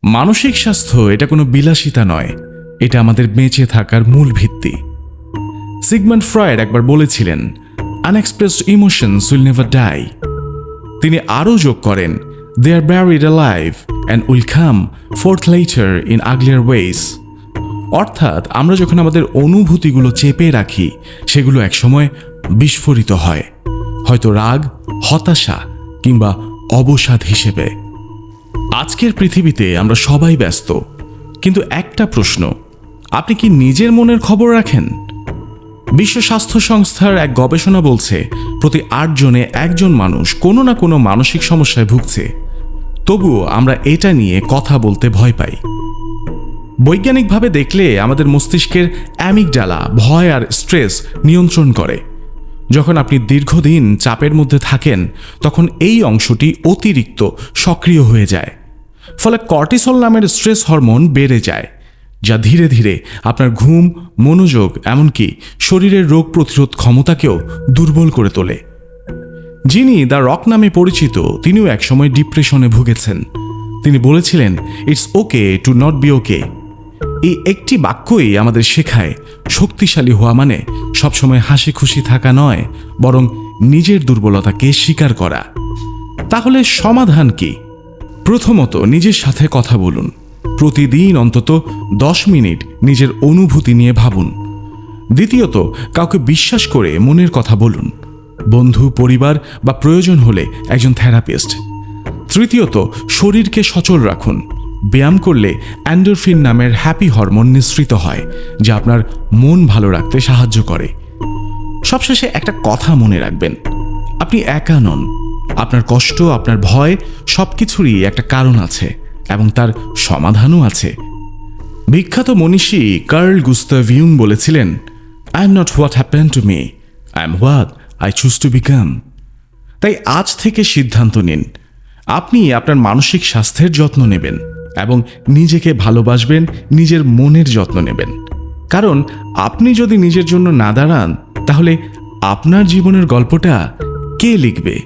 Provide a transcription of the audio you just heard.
মানসিক স্বাস্থ্য এটা কোনো বিলাসিতা নয়, এটা আমাদের বেঁচে থাকার মূল ভিত্তি। সিগমন্ড ফ্রয়েড একবার বলেছিলেন, unexpressed emotions will never die. তিনি আরও যোগ করেন, they are buried alive and will come forth later in uglier ways. অর্থাৎ আমরা যখন আমাদের অনুভূতিগুলো চেপে রাখি, সেগুলো একসময় বিস্ফোরিত হয়, হয়তো রাগ, হতাশা কিংবা অবসাদ হিসেবে। আজকের পৃথিবীতে আমরা সবাই ব্যস্ত, কিন্তু একটা প্রশ্ন, আপনি কি নিজের মনের খবর রাখেন? বিশ্ব স্বাস্থ্য সংস্থার এক গবেষণা বলছে, প্রতি 8 জনে 1 জন মানুষ কোনো না কোনো মানসিক সমস্যায় ভুগছে। তবুও আমরা এটা নিয়ে কথা বলতে ভয় পাই। বৈজ্ঞানিকভাবে দেখলে আমাদের মস্তিষ্কের অ্যামিগডালা ভয় আর স্ট্রেস নিয়ন্ত্রণ করে। যখন আপনি দীর্ঘদিন চাপের মধ্যে থাকেন, তখন এই অংশটি অতিরিক্ত সক্রিয় হয়ে যায়। ফলে কর্টিসল নামের স্ট্রেস হরমোন বেড়ে যায়, যা ধীরে ধীরে আপনার ঘুম, মনোযোগ, এমনকি শরীরের রোগ প্রতিরোধ ক্ষমতাকেও দুর্বল করে তোলে। যিনি দ্য রক নামে পরিচিত, তিনিও একসময় ডিপ্রেশনে ভুগেছেন। তিনি বলেছিলেন, it's okay to not be okay. এই একটি বাক্যই আমাদের শেখায়, শক্তিশালী হওয়া মানে সবসময় হাসি খুশি থাকা নয়, বরং নিজের দুর্বলতাকে স্বীকার করা। তাহলে সমাধান কি? প্রথমত, নিজের সাথে কথা বলুন। প্রতিদিন অন্তত 10 মিনিট নিজের অনুভূতি নিয়ে ভাবুন। দ্বিতীয়ত, কাউকে বিশ্বাস করে মনের কথা বলুন, বন্ধু, পরিবার বা প্রয়োজন হলে একজন থেরাপিস্ট। তৃতীয়ত, শরীরকে সচল রাখুন। ব্যায়াম করলে এন্ডোরফিন নামের হ্যাপি হরমোন নিঃসৃত হয়, যা আপনার মন ভালো রাখতে সাহায্য করে। সবশেষে একটা কথা মনে রাখবেন, আপনি একা নন। আপনার কষ্ট, আপনার ভয়, সবকিছুরই একটা কারণ আছে এবং তার সমাধানও আছে। বিখ্যাত মনীষী কার্ল গুস্তাভ ইউং বলেছিলেন, I am not what happen to me, I am what I choose to become. তাই আজ থেকে সিদ্ধান্ত নিন, আপনি আপনার মানসিক স্বাস্থ্যের যত্ন নেবেন এবং নিজেকে ভালোবাসবেন, নিজের মনের যত্ন নেবেন। কারণ আপনি যদি নিজের জন্য না দাঁড়ান, তাহলে আপনার জীবনের গল্পটা কে লিখবে?